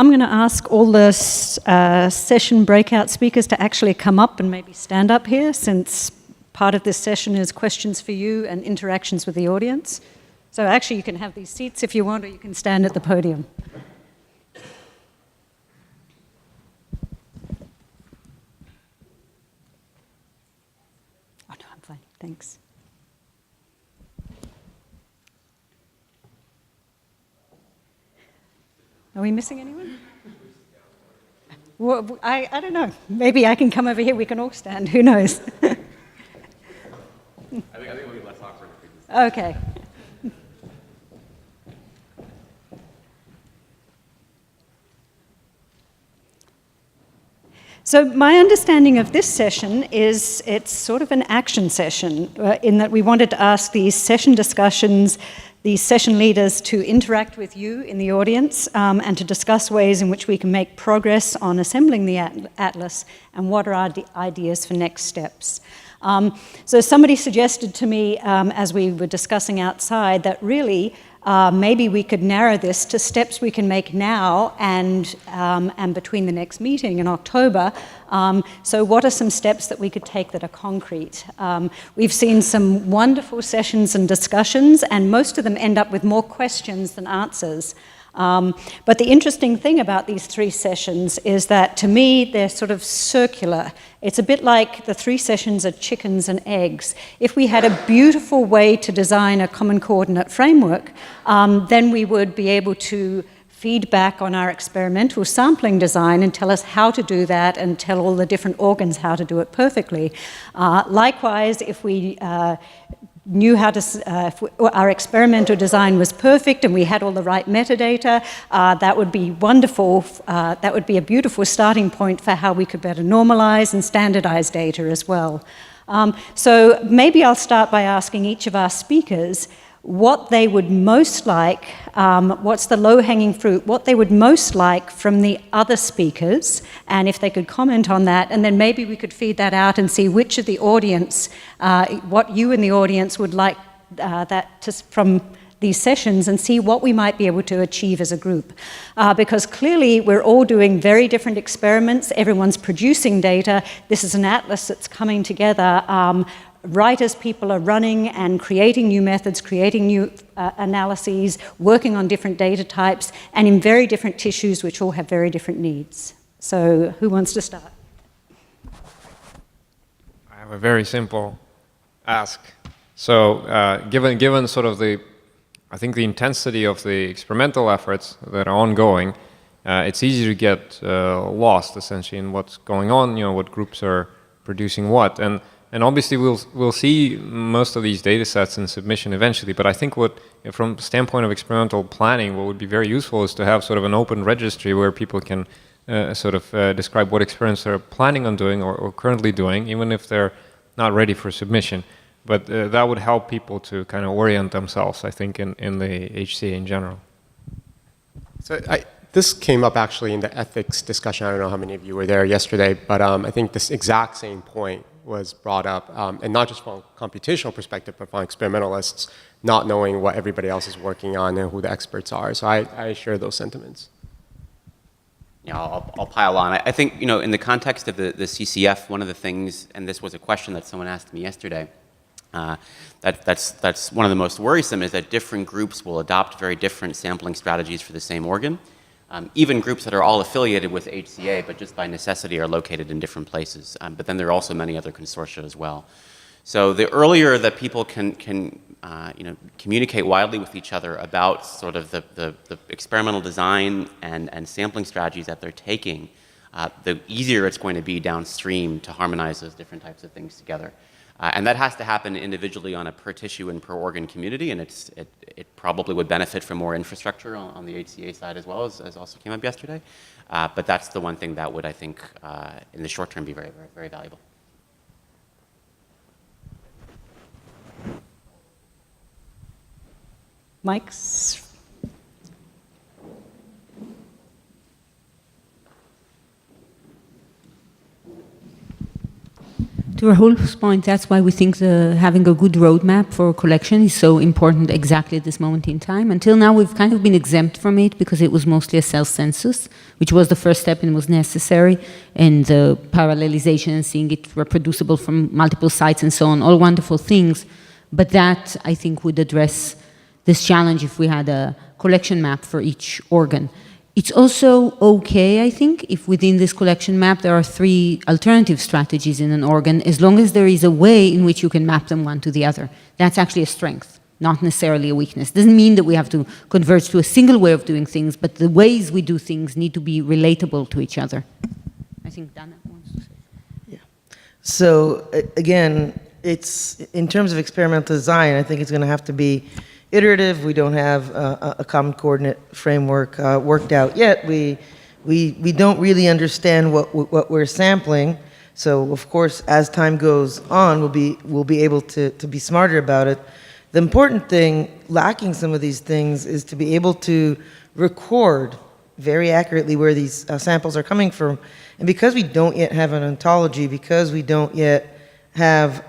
I'm going to ask all the session breakout speakers to actually come up and maybe stand up here, since part of this session is questions for you and interactions with the audience. So actually you can have these seats if you want, or you can stand at the podium. Oh no, I'm fine, thanks. Are we missing anyone? Well, I don't know. Maybe I can come over here. We can all stand. Who knows? I think it'll be less awkward. Okay. So my understanding of this session is it's sort of an action session in that we wanted to ask these session discussions, these session leaders to interact with you in the audience and to discuss ways in which we can make progress on assembling the atlas and what are our ideas for next steps. So somebody suggested to me as we were discussing outside that really maybe we could narrow this to steps we can make now and between the next meeting in October. So what are some steps that we could take that are concrete? We've seen some wonderful sessions and discussions, and most of them end up with more questions than answers. But the interesting thing about these three sessions is that, to me, they're sort of circular. It's a bit like the three sessions are chickens and eggs. If we had a beautiful way to design a common coordinate framework, then we would be able to feed back on our experimental sampling design and tell us how to do that and tell all the different organs how to do it perfectly. Likewise, if we knew how to, if our experimental design was perfect and we had all the right metadata, that would be wonderful. That would be a beautiful starting point for how we could better normalize and standardize data as well. So maybe I'll start by asking each of our speakers what they would most like, what's the low-hanging fruit, what they would most like from the other speakers, and if they could comment on that, and then maybe we could feed that out and see which of the audience, what you in the audience would like from these sessions, and see what we might be able to achieve as a group. Because clearly we're all doing very different experiments, everyone's producing data, this is an atlas that's coming together right as people are running and creating new methods, creating new analyses, working on different data types, and in very different tissues which all have very different needs. So who wants to start? I have a very simple ask. So given sort of I think the intensity of the experimental efforts that are ongoing, it's easy to get lost essentially in what's going on, what groups are producing what. And obviously we'll see most of these data sets in submission eventually, but I think from the standpoint of experimental planning, what would be very useful is to have sort of an open registry where people can describe what experiments they're planning on doing or currently doing, even if they're not ready for submission. But that would help people to kind of orient themselves, I think, in the HCA in general. So this came up actually in the ethics discussion. I don't know how many of you were there yesterday, but I think this exact same point was brought up, and not just from a computational perspective, but from experimentalists not knowing what everybody else is working on and who the experts are. So I share those sentiments. Yeah, I'll pile on. I think, in the context of the CCF, one of the things, and this was a question that someone asked me yesterday, that's one of the most worrisome, is that different groups will adopt very different sampling strategies for the same organ. Even groups that are all affiliated with HCA, but just by necessity are located in different places. But then there are also many other consortia as well. So the earlier that people can communicate widely with each other about sort of the experimental design and sampling strategies that they're taking, the easier it's going to be downstream to harmonize those different types of things together. And that has to happen individually on a per tissue and per organ community, and it probably would benefit from more infrastructure on the HCA side as well, as also came up yesterday. But that's the one thing that would, I think, in the short term be very, very, very valuable. Mike's. To Rahul's point, that's why we think having a good roadmap for collection is so important exactly at this moment in time. Until now, we've kind of been exempt from it because it was mostly a self-census, which was the first step and was necessary, and the parallelization and seeing it reproducible from multiple sites and so on, all wonderful things. But that, I think, would address this challenge if we had a collection map for each organ. It's also okay, I think, if within this collection map there are 3 alternative strategies in an organ, as long as there is a way in which you can map them one to the other. That's actually a strength, not necessarily a weakness. Doesn't mean that we have to converge to a single way of doing things, but the ways we do things need to be relatable to each other. I think Dana wants to say. Yeah. So again, it's in terms of experimental design, I think it's going to have to be iterative. We don't have a common coordinate framework worked out yet. We don't really understand what we're sampling. So of course, as time goes on, we'll be able to be smarter about it. The important thing, lacking some of these things, is to be able to record very accurately where these samples are coming from. And because we don't yet have an ontology, because we don't yet have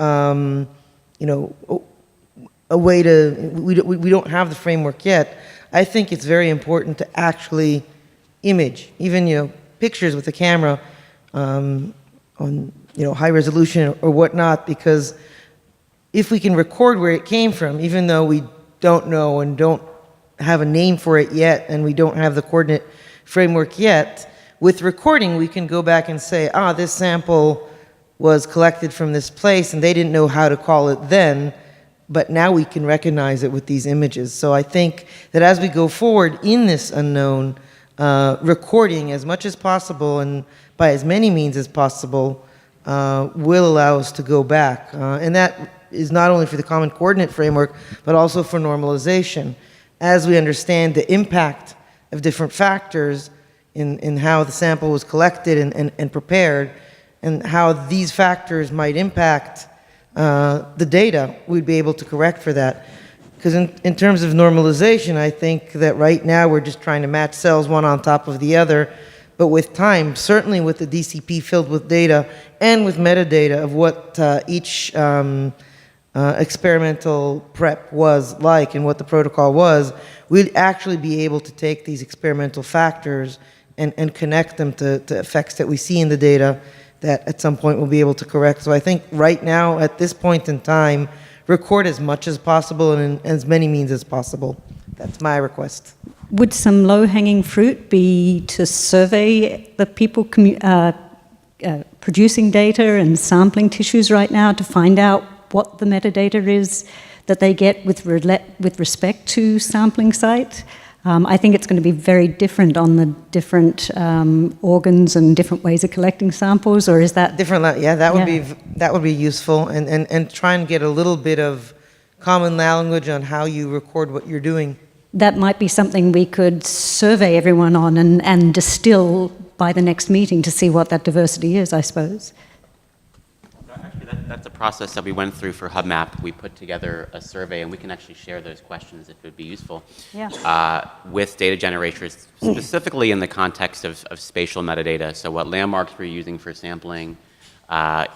a way to, we don't have the framework yet, I think it's very important to actually image, even pictures with the camera on high resolution or whatnot, because if we can record where it came from, even though we don't know and don't have a name for it yet, and we don't have the coordinate framework yet, with recording we can go back and say, this sample was collected from this place and they didn't know how to call it then, but now we can recognize it with these images. So I think that as we go forward in this unknown, recording as much as possible and by as many means as possible will allow us to go back. And that is not only for the common coordinate framework, but also for normalization. As we understand the impact of different factors in how the sample was collected and prepared, and how these factors might impact the data, we'd be able to correct for that. Because in terms of normalization, I think that right now we're just trying to match cells one on top of the other. But with time, certainly with the DCP filled with data and with metadata of what each experimental prep was like and what the protocol was, we'd actually be able to take these experimental factors and connect them to effects that we see in the data that at some point we'll be able to correct. So I think right now, at this point in time, record as much as possible and in as many means as possible. That's my request. Would some low-hanging fruit be to survey the people producing data and sampling tissues right now to find out what the metadata is that they get with respect to sampling site? I think it's going to be very different on the different organs and different ways of collecting samples, or is that different? Yeah, that would be useful, and try and get a little bit of common language on how you record what you're doing. That might be something we could survey everyone on and distill by the next meeting to see what that diversity is, I suppose. That's a process that we went through for HubMap. We put together a survey, and we can actually share those questions if it would be useful with data generators, specifically in the context of spatial metadata. So what landmarks were you using for sampling? Are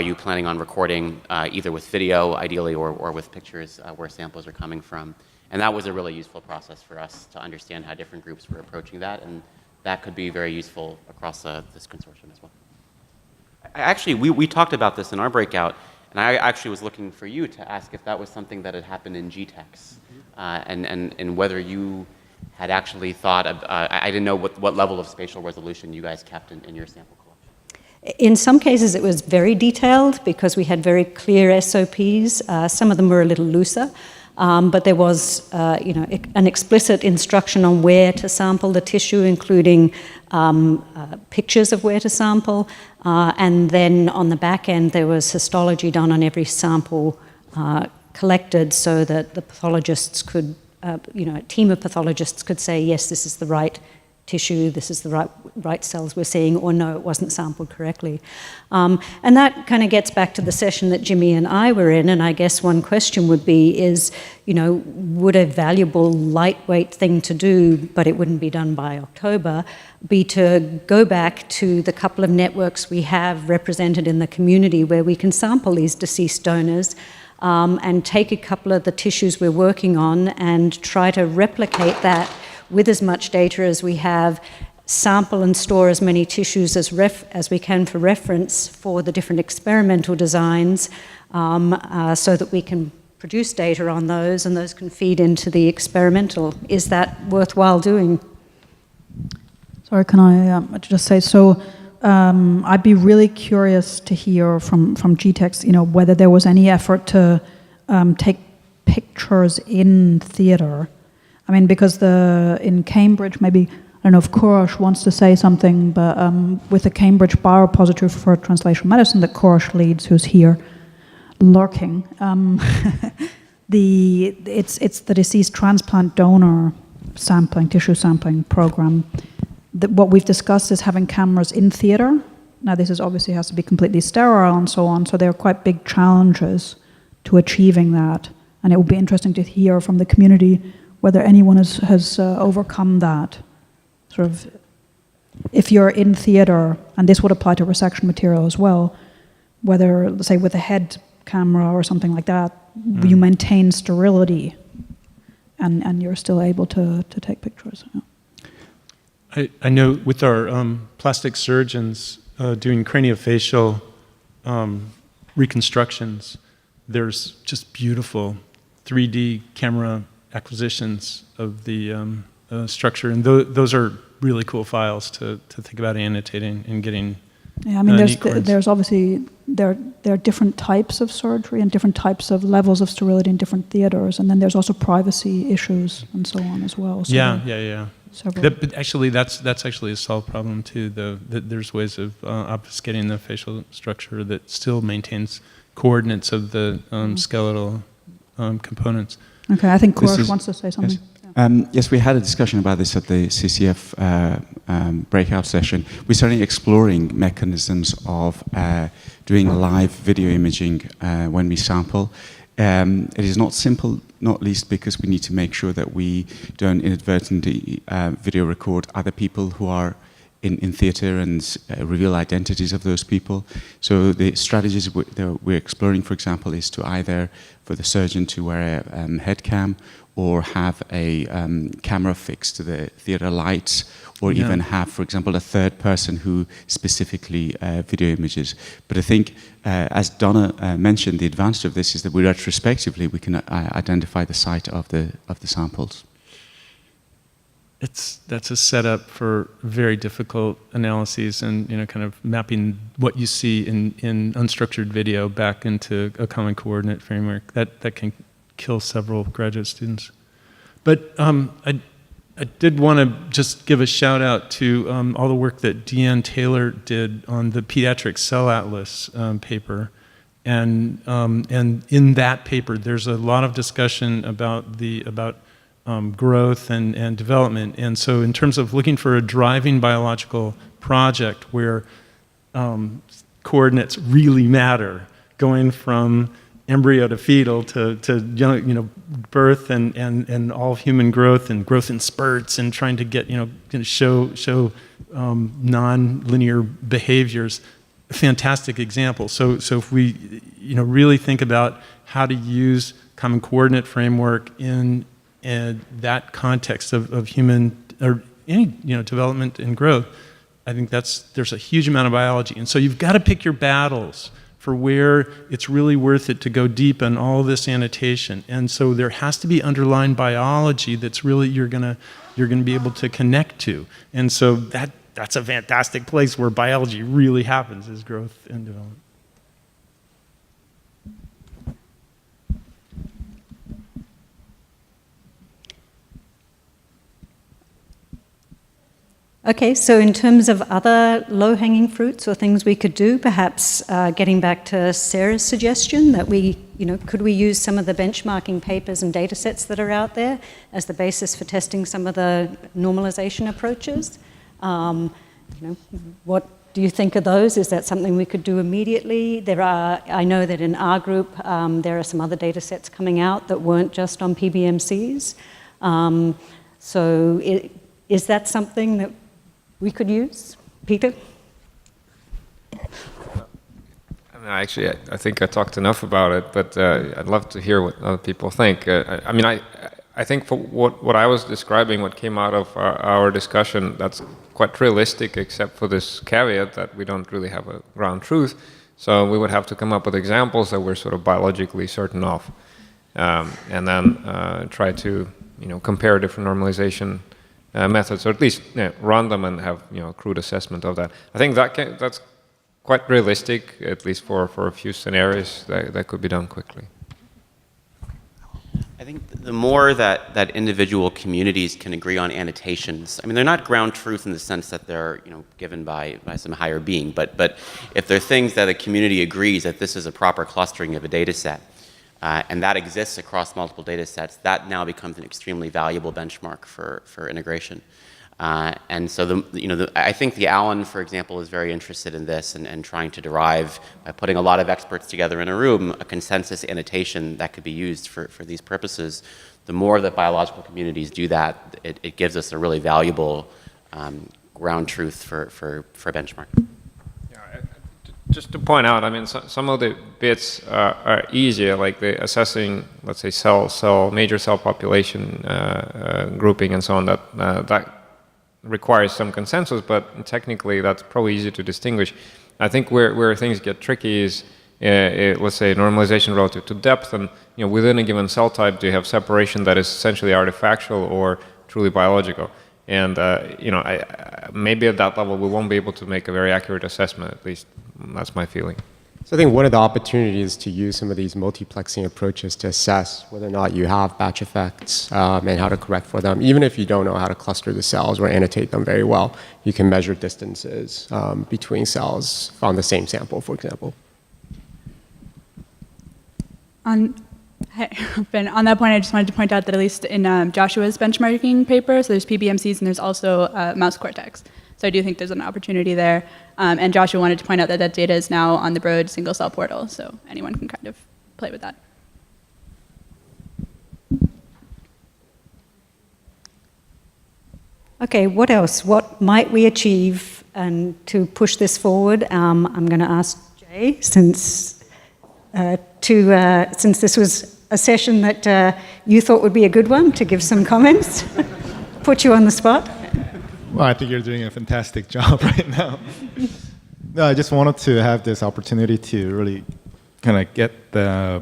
you planning on recording either with video, ideally, or with pictures where samples are coming from? And that was a really useful process for us to understand how different groups were approaching that, and that could be very useful across this consortium as well. Actually, we talked about this in our breakout, and I actually was looking for you to ask if that was something that had happened in GTEx, and whether you had actually thought of, I didn't know what level of spatial resolution you guys kept in your sample collection. In some cases, it was very detailed because we had very clear SOPs. Some of them were a little looser. But there was, an explicit instruction on where to sample the tissue, including pictures of where to sample. And then on the back end, there was histology done on every sample collected so that the pathologists could, a team of pathologists could say, yes, this is the right tissue, this is the right cells we're seeing, or no, it wasn't sampled correctly. And that kind of gets back to the session that Jimmy and I were in, and I guess one question would be is, would a valuable lightweight thing to do, but it wouldn't be done by October, be to go back to the couple of networks we have represented in the community where we can sample these deceased donors and take a couple of the tissues we're working on and try to replicate that with as much data as we have, sample and store as many tissues as we can for reference for the different experimental designs so that we can produce data on those and those can feed into the experimental. Is that worthwhile doing? Sorry, can I just say, so I'd be really curious to hear from GTEx, whether there was any effort to take pictures in theater. I mean, because in Cambridge, maybe, I don't know if Kourosh wants to say something, but with the Cambridge Biorepository for Translational Medicine that Kourosh leads, who's here lurking, it's the deceased transplant donor tissue sampling program. What we've discussed is having cameras in theater. Now, this is obviously has to be completely sterile and so on, so there are quite big challenges to achieving that. And it would be interesting to hear from the community whether anyone has overcome that. Sort of, if you're in theater, and this would apply to resection material as well, whether, let's say, with a head camera or something like that, you maintain sterility and you're still able to take pictures. Yeah. I know with our plastic surgeons doing craniofacial reconstructions, there's just beautiful 3D camera acquisitions of the structure, and those are really cool files to think about annotating and getting. Yeah, I mean, there's obviously there are different types of surgery and different types of levels of sterility in different theaters, and then there's also privacy issues and so on as well. So yeah. But actually, that's actually a solved problem too. There's ways of obfuscating the facial structure that still maintains coordinates of the skeletal components. Okay, I think Kourosh wants to say something. Yes. Yes, we had a discussion about this at the CCF breakout session. We're certainly exploring mechanisms of doing live video imaging when we sample. It is not simple, not least because we need to make sure that we don't inadvertently video record other people who are in theatre and reveal identities of those people. So the strategies that we're exploring, for example, is to either for the surgeon to wear a head cam or have a camera fixed to the theatre lights, or even have, for example, a third person who specifically video images. But I think, as Donna mentioned, the advantage of this is that retrospectively we can identify the site of the samples. That's a setup for very difficult analyses and kind of mapping what you see in unstructured video back into a common coordinate framework. That can kill several graduate students. But I did want to just give a shout out to all the work that Deanne Taylor did on the pediatric cell atlas paper. And in that paper, there's a lot of discussion about growth and development. And so in terms of looking for a driving biological project where coordinates really matter, going from embryo to fetal to birth and all human growth and growth in spurts and trying to get show non-linear behaviors, fantastic example. So if we really think about how to use common coordinate framework in that context of human or any development and growth, I think there's a huge amount of biology, and so you've got to pick your battles for where it's really worth it to go deep on all this annotation. And so there has to be underlying biology that's really you're gonna be able to connect to. And so that's a fantastic place where biology really happens, is growth and development. Okay, so in terms of other low-hanging fruits or things we could do, perhaps getting back to Sarah's suggestion that we could we use some of the benchmarking papers and data sets that are out there as the basis for testing some of the normalization approaches? What do you think of those? Is that something we could do immediately? I know that in our group, there are some other data sets coming out that weren't just on PBMCs. Is that something that we could use? Peter? I think I talked enough about it, but I'd love to hear what other people think. I think for what I was describing, what came out of our discussion, that's quite realistic, except for this caveat that we don't really have a ground truth. So we would have to come up with examples that we're sort of biologically certain of, and then try to compare different normalization methods, or at least run them and have a crude assessment of that. I think that's quite realistic, at least for a few scenarios that could be done quickly. I think the more that individual communities can agree on annotations, they're not ground truth in the sense that they're given by some higher being, but if there are things that a community agrees that this is a proper clustering of a data set, and that exists across multiple data sets, that now becomes an extremely valuable benchmark for integration. And so I think the Allen, for example, is very interested in this and trying to derive, by putting a lot of experts together in a room, a consensus annotation that could be used for these purposes. The more that biological communities do that, it gives us a really valuable ground truth for benchmark. Just to point out, some of the bits are easier, like the assessing, let's say, major cell population grouping and so on, that requires some consensus, but technically that's probably easy to distinguish. I think where things get tricky is, let's say, normalization relative to depth, and within a given cell type, do you have separation that is essentially artifactual or truly biological? And maybe at that level we won't be able to make a very accurate assessment. At least that's my feeling. So I think one of the opportunities to use some of these multiplexing approaches to assess whether or not you have batch effects and how to correct for them. Even if you don't know how to cluster the cells or annotate them very well, you can measure distances between cells on the same sample, for example. On that point, I just wanted to point out that at least in Joshua's benchmarking paper, so there's PBMCs and there's also mouse cortex. So I do think there's an opportunity there. And Joshua wanted to point out that that data is now on the Broad single cell portal, so anyone can kind of play with that. Okay, what else? What might we achieve to push this forward? I'm going to ask Jay, since this was a session that you thought would be a good one, to give some comments. Put you on the spot. Well, I think you're doing a fantastic job right now. No, I just wanted to have this opportunity to really kind of get the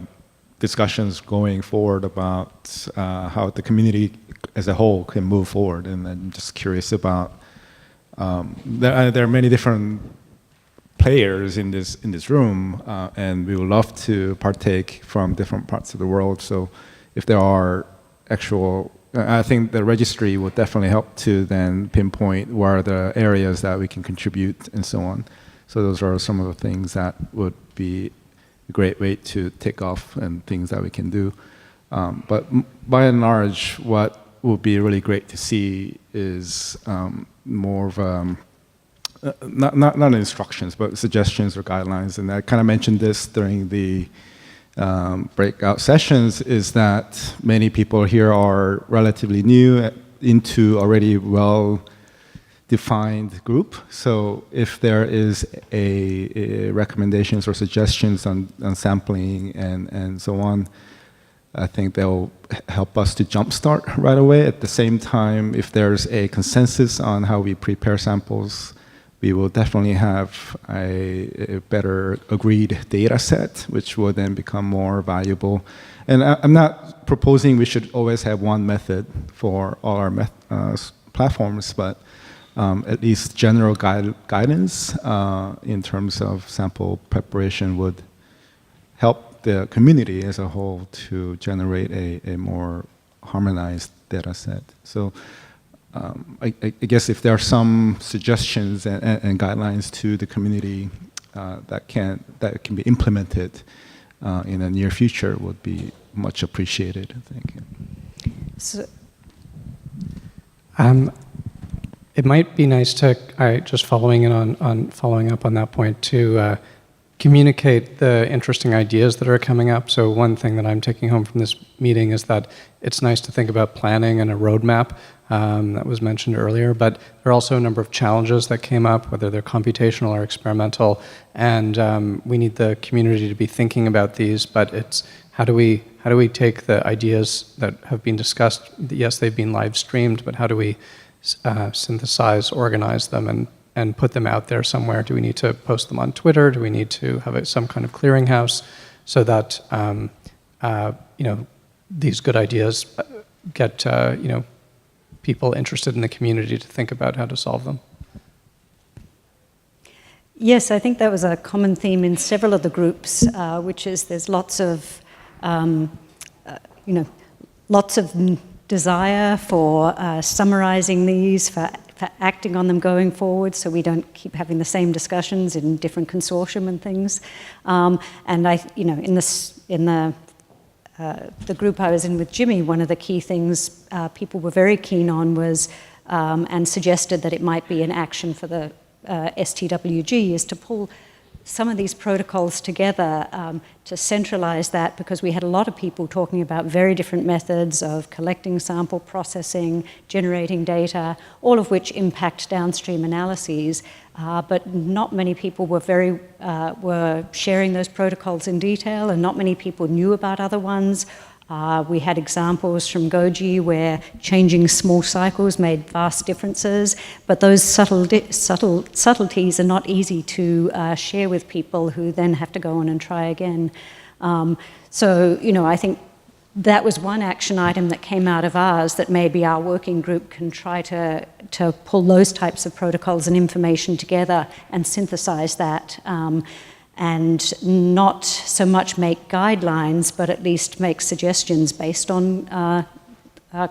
discussions going forward about how the community as a whole can move forward. And I'm just curious about, there are many different players in this room, and we would love to partake from different parts of the world. So if there are actual, I think the registry will definitely help to then pinpoint where are the areas that we can contribute and so on. So those are some of the things that would be a great way to take off and things that we can do. But by and large, what would be really great to see is more of not instructions, but suggestions or guidelines. And I kind of mentioned this during the breakout sessions, is that many people here are relatively new into already well-defined group. So if there is a recommendations or suggestions on sampling and so on, I think they'll help us to jumpstart right away. At the same time, if there's a consensus on how we prepare samples, we will definitely have a better agreed data set, which will then become more valuable. And I'm not proposing we should always have one method for all our platforms, but at least general guidance in terms of sample preparation would help the community as a whole to generate a more harmonized data set. So I guess if there are some suggestions and guidelines to the community that can be implemented, in the near future would be much appreciated. Thank you. So, it might be nice to, just following up on that point, to communicate the interesting ideas that are coming up. So one thing that I'm taking home from this meeting is that it's nice to think about planning and a roadmap that was mentioned earlier, but there are also a number of challenges that came up, whether they're computational or experimental, and we need the community to be thinking about these, but it's how do we take the ideas that have been discussed, yes, they've been live streamed, but how do we synthesize, organize them, and put them out there somewhere? Do we need to post them on Twitter? Do we need to have some kind of clearinghouse so that these good ideas get people interested in the community to think about how to solve them? yes, I think that was a common theme in several of the groups, which is there's lots of desire for summarizing these, for acting on them going forward, so we don't keep having the same discussions in different consortium and things. And the group I was in with Jimmy, one of the key things people were very keen on was, and suggested that it might be an action for the STWG, is to pull some of these protocols together to centralize that, because we had a lot of people talking about very different methods of collecting sample, processing, generating data, all of which impact downstream analyses, but not many people were sharing those protocols in detail, and not many people knew about other ones. We had examples from Goji where changing small cycles made vast differences, but those subtleties are not easy to share with people who then have to go on and try again. So, I think that was one action item that came out of ours, that maybe our working group can try to pull those types of protocols and information together and synthesize that. And not so much make guidelines, but at least make suggestions based on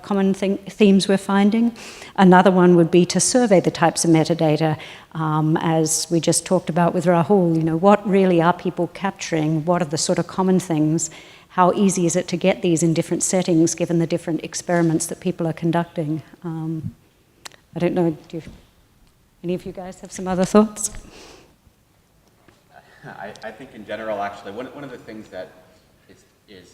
common themes we're finding. Another one would be to survey the types of metadata, as we just talked about with Rahul. What really are people capturing? What are the sort of common things? How easy is it to get these in different settings, given the different experiments that people are conducting? I don't know, any of you guys have some other thoughts? I think in general, actually, one of the things that is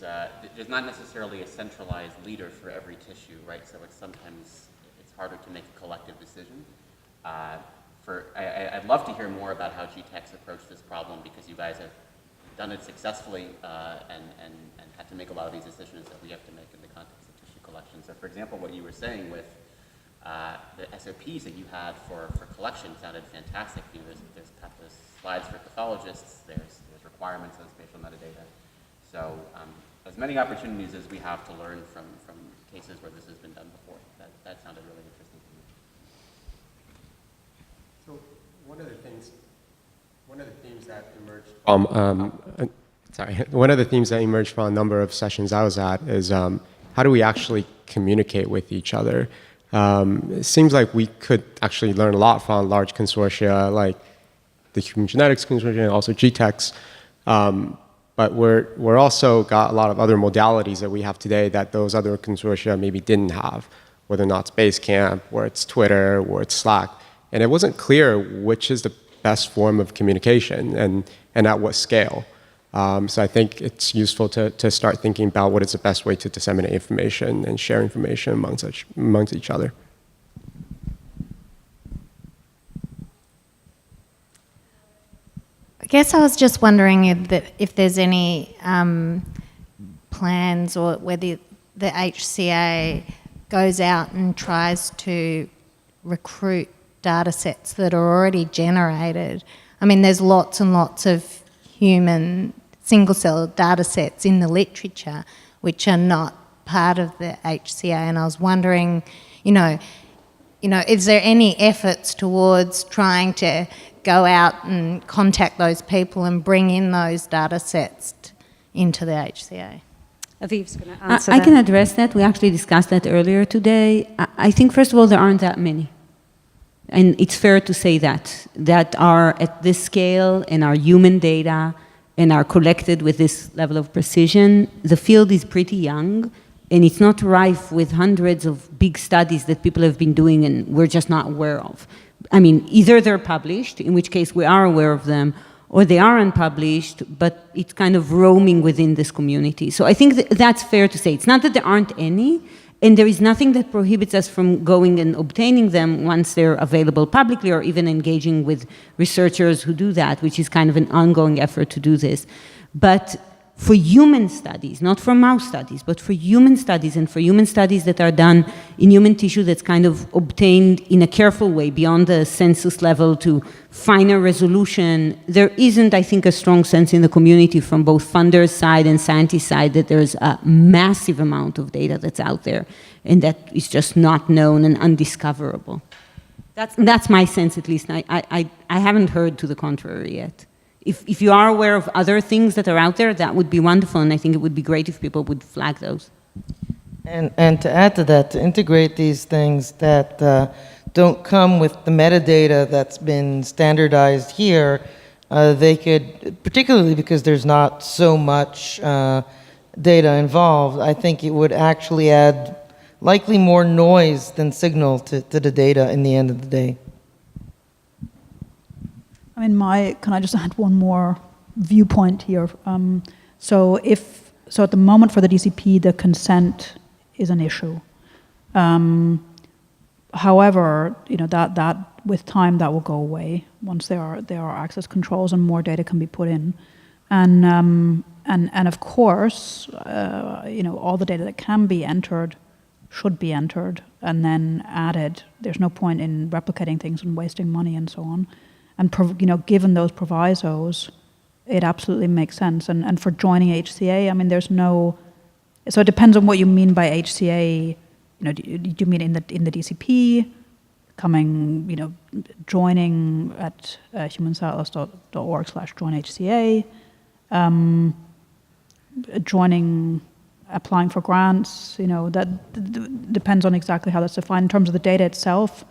there's not necessarily a centralized leader for every tissue, right? So sometimes it's harder to make a collective decision. I'd love to hear more about how GTEx approached this problem, because you guys have done it successfully and had to make a lot of these decisions that we have to make in the context of tissue collection. So, for example, what you were saying with the SOPs that you had for collection sounded fantastic. There's slides for pathologists, there's requirements of spatial metadata. So as many opportunities as we have to learn from cases where this has been done before. That sounded really interesting to me. So one of the themes that emerged from a number of sessions I was at is how do we actually communicate with each other? It seems like we could actually learn a lot from large consortia like the Human Genetics Consortium and also GTEx, but we're also got a lot of other modalities that we have today that those other consortia maybe didn't have, whether or not it's Basecamp, or it's Twitter, or it's Slack, and it wasn't clear which is the best form of communication and at what scale. So I think it's useful to start thinking about what is the best way to disseminate information and share information amongst each other. I guess I was just wondering if there's any plans, or whether the HCA goes out and tries to recruit data sets that are already generated. I mean, there's lots and lots of human single-cell data sets in the literature which are not part of the HCA, and I was wondering, is there any efforts towards trying to go out and contact those people and bring in those data sets into the HCA? Aviv's going to answer that. I can address that. We actually discussed that earlier today. I think, first of all, there aren't that many. And it's fair to say that are at this scale and are human data and are collected with this level of precision. The field is pretty young, and it's not rife with hundreds of big studies that people have been doing and we're just not aware of. I mean, either they're published, in which case we are aware of them, or they are unpublished, but it's kind of roaming within this community. So I think that's fair to say. It's not that there aren't any, and there is nothing that prohibits us from going and obtaining them once they're available publicly, or even engaging with researchers who do that, which is kind of an ongoing effort to do this. But for human studies, not for mouse studies, but for human studies, and for human studies that are done in human tissue that's kind of obtained in a careful way beyond the census level to finer resolution, there isn't, I think, a strong sense in the community from both funders' side and scientists' side that there's a massive amount of data that's out there and that is just not known and undiscoverable. That's my sense, at least. I haven't heard to the contrary yet. If you are aware of other things that are out there, that would be wonderful, and I think it would be great if people would flag those. And to add to that, to integrate these things that don't come with the metadata that's been standardized here, they could, particularly because there's not so much data involved, I think it would actually add likely more noise than signal to the data in the end of the day. I mean, can I just add one more viewpoint here? So at the moment for the DCP, the consent is an issue. However, that with time that will go away once there are access controls and more data can be put in, and of course, all the data that can be entered should be entered and then added. There's no point in replicating things and wasting money and so on. And given those provisos, it absolutely makes sense. And for joining HCA, I mean, there's no. So it depends on what you mean by HCA. Do you mean in the DCP, coming, joining at humansatellites.org/joinhca, joining, applying for grants. That depends on exactly how that's defined. In terms of the data itself,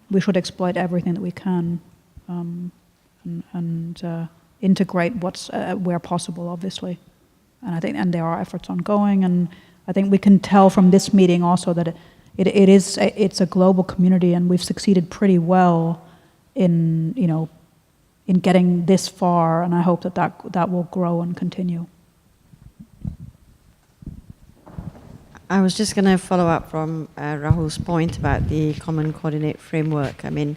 we should exploit everything that we can. And integrate what's where possible, obviously, and there are efforts ongoing, and I think we can tell from this meeting also that it's a global community, and we've succeeded pretty well in getting this far, and I hope that will grow and continue. I was just going to follow up from Rahul's point about the common coordinate framework. I mean,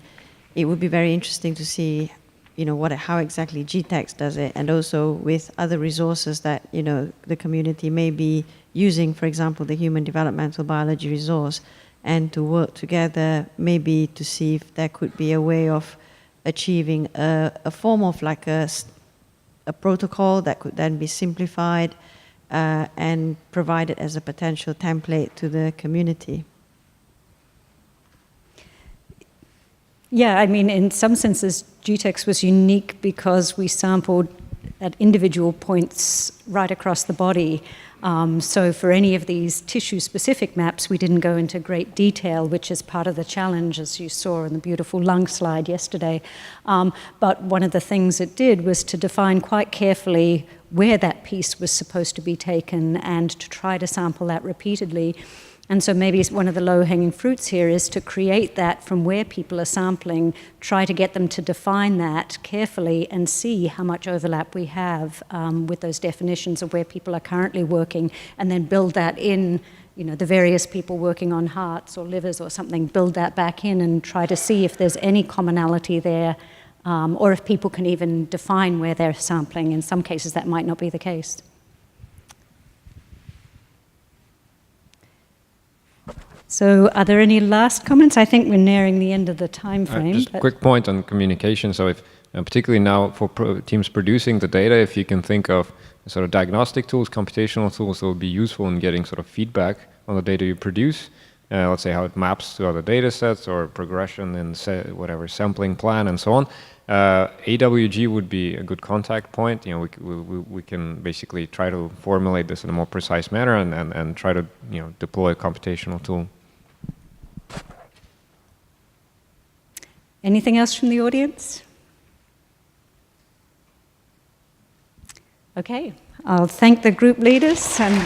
it would be very interesting to see, how exactly GTEx does it, and also with other resources that, the community may be using, for example, the human developmental biology resource, and to work together maybe to see if there could be a way of achieving a form of like a protocol that could then be simplified and provided as a potential template to the community. Yeah, I mean, in some senses, GTEx was unique because we sampled at individual points right across the body. So for any of these tissue-specific maps, we didn't go into great detail, which is part of the challenge, as you saw in the beautiful lung slide yesterday. But one of the things it did was to define quite carefully where that piece was supposed to be taken and to try to sample that repeatedly. And so maybe one of the low-hanging fruits here is to create that from where people are sampling, try to get them to define that carefully and see how much overlap we have with those definitions of where people are currently working, and then build that in, the various people working on hearts or livers or something, build that back in and try to see if there's any commonality there, or if people can even define where they're sampling. In some cases, that might not be the case. So are there any last comments? I think we're nearing the end of the time frame. Just a quick point on communication. So if, particularly now for teams producing the data, if you can think of sort of diagnostic tools, computational tools that will be useful in getting sort of feedback on the data you produce, let's say how it maps to other data sets or progression in whatever sampling plan and so on, AWG would be a good contact point. We can basically try to formulate this in a more precise manner and try to deploy a computational tool. Anything else from the audience? Okay, I'll thank the group leaders and